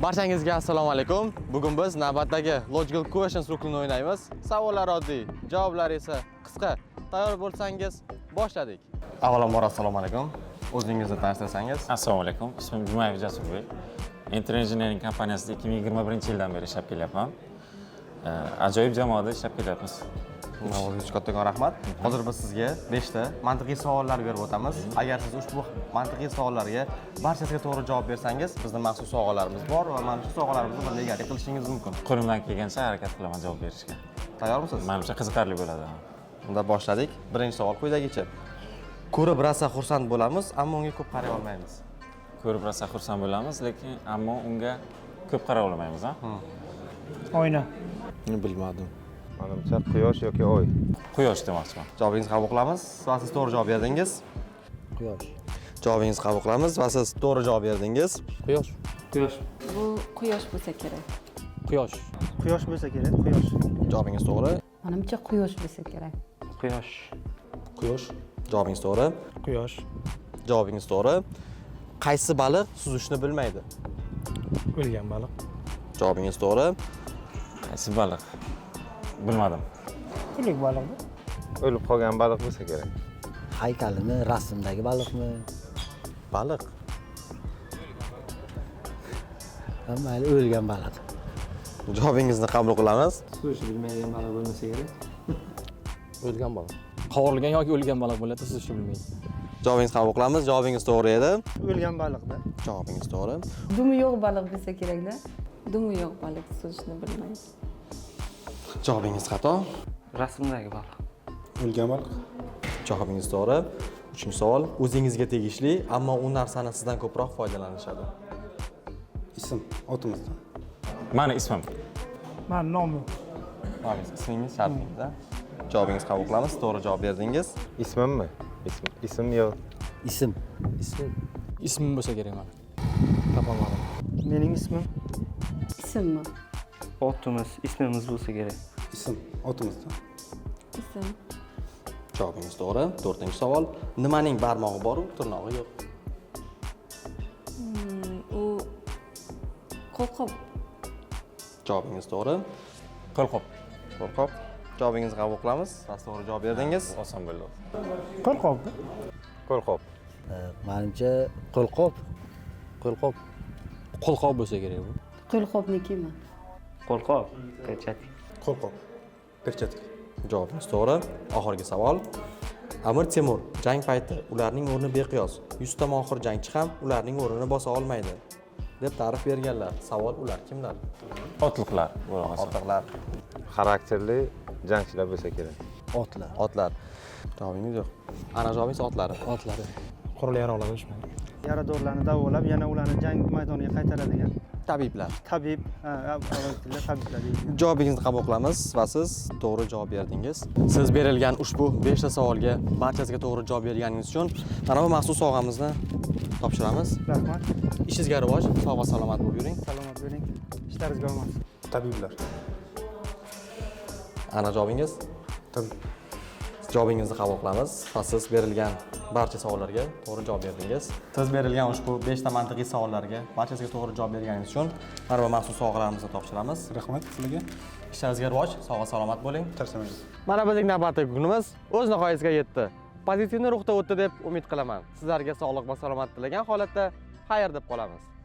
Barchangizga assalomu alaykum. Bugun biz navbatdagi Logical Questions ruknini o'ynaymiz. Savollar oddiy, javoblar esa qisqa. Tayyor bo'lsangiz, boshladik. Avvalambor assalomu alaykum. O'zingizni tanishtirsangiz. Assalomu alaykum. Ismim Jumayev Jasurbek. Enter Engineering kompaniyasida 2021-yildan beri ishlab kelyapman. Ajoyib jamoada ishlab kelyapmiz. O'zingizga kattakon rahmat. Hozir biz sizga 5 ta mantiqiy savollar berib o'tamiz. Agar siz ushbu mantiqiy savollarga barchasiga to'g'ri javob bersangiz, bizning maxsus sovg'alarimiz bor va mana shu sovg'alarimizni birga egalik qilishingiz mumkin. Qo'limdan kelgancha harakat qilaman javob berishga. Tayyormisiz? Menimcha qiziqarli bo'ladi. Unda boshladik. Birinchi savol quyidagicha. Ko'rib rosa xursand bo'lamiz, ammo unga ko'p qaray olmaymiz. Ko'rib rosa xursand bo'lamiz, lekin ammo unga ko'p qaray olmaymiz, ha? Oyna. Bilmadim. Menimcha quyosh yoki oy. Quyosh demoqchiman. Javobingizni qabul qilamiz va siz to'g'ri javob berdingiz. Quyosh. Javobingizni qabul qilamiz va siz to'g'ri javob berdingiz. Quyosh. Quyosh. Bu quyosh bo'lsa kerak. Quyosh. Quyosh bo'lsa kerak. Quyosh. Javobingiz to'g'ri. Menimcha quyosh bo'lsa kerak. Quyosh. Quyosh. Javobingiz to'g'ri. Quyosh. Javobingiz to'g'ri. Qaysi baliq suzishni bilmaydi? O'lgan baliq. Javobingiz to'g'ri. Qaysi baliq? Bilmadim. Tirik baliqmi? O'lib qolgan baliq bo'lsa kerak. Haykalimi, rasmdagi baliqmi? Baliq. Mayli, o'lgan baliq. Javobingizni qabul qilamiz. Suzishni bilmaydigan baliq bo'lmasa kerak. O'lgan baliq. Qovurilgan yoki o'lgan baliq bo'ladi, suzishni bilmaydi. Javobingizni qabul qilamiz. Javobingiz to'g'ri edi. O'lgan baliqda. Javobingiz to'g'ri. Dumi yo'q baliq bo'lsa kerak-da. Dumi yo'q baliq suzishni bilmaydi. Javobingiz xato. Rasmdagi baliq. O'lgan baliq. Javobingiz to'g'ri. Uchinchi savol. O'zingizga tegishli, ammo u narsani sizdan ko'proq foydalanishadi. Ism, otimizdan. Mani ismim. Men nomim. Nomingiz, ismingiz, shartingiz-da. Javobingizni qabul qilamiz. To'g'ri javob berdingiz. Ismimmi? Ism yo'q. Ism. Ism. Ismim bo'lsa kerak mana. Topolmadim. Mening ismim Ismmi? otimiz, ismimiz bo'lsa kerak. Ism, otimizdan. Ism. Javobingiz to'g'ri. To'rtinchi savol. Nimaning barmog'i bor, tirnog'i yo'q? U qo'lqop. Javobingiz to'g'ri. Qo'lqop. Qo'rqoq. Javobingizni qabul qilamiz. Siz to'g'ri javob berdingiz. Oson bo'ldi. Qo'lqopmi? Qo'lqop. Menimcha qo'lqop. Qo'lqop. Qo'lqop bo'lsa kerak bu. Qo'lqopnikimi? Qo'lqop. Perchatik. Qo'lqop. Perchatka. Javobingiz to'g'ri. Oxirgi savol. Amir Temur jang payti ularning o'rni beqiyos. 100 ta mohir jangchi ham ularning o'rnini bosa olmaydi deb ta'rif berganlar. Savol ular kimlar? Otliqlar bo'lgan. Otliqlar. Xarakterli jangchilar bo'lsa kerak. Otlar. Otlar. Javobingiz yo'q. Ana javobingiz otlari. Otlari. Qurol yarog'lar o'shmaydi. Yaradorlarni davolab, yana ularni jang maydoniga qaytaradigan Tabiblar. tabib, avval tilda tabiblar deydi. Javobingizni qabul qilamiz va siz to'g'ri javob berdingiz. Siz berilgan ushbu 5 ta savolga barchasiga to'g'ri javob berganingiz uchun mana bu maxsus sovg'amizni topshiramiz. Rahmat. Ishingizga rivoj, sog' va salomat bo'lib yuring. Salomat bo'ling. Ishlaringizga omad. Tabiblar. Ana javobingiz. Tabib. Javobingizni qabul qilamiz va siz berilgan barcha savollarga to'g'ri javob berdingiz. Siz berilgan ushbu 5 ta mantiqiy savollarga barchasiga to'g'ri javob berganingiz uchun mana bu maxsus sovg'alarimizni topshiramiz. Rahmat sizlarga. Ishlaringizga rivoj, sog' va salomat bo'ling. Charchamaysiz. Mana bizning navbatdagi kunimiz o'z nihoyasiga yetdi. Pozitivni ruhda o'tdi deb umid qilaman. Sizlarga sog'lik va salomat tilagan holatda xayr deb qolamiz.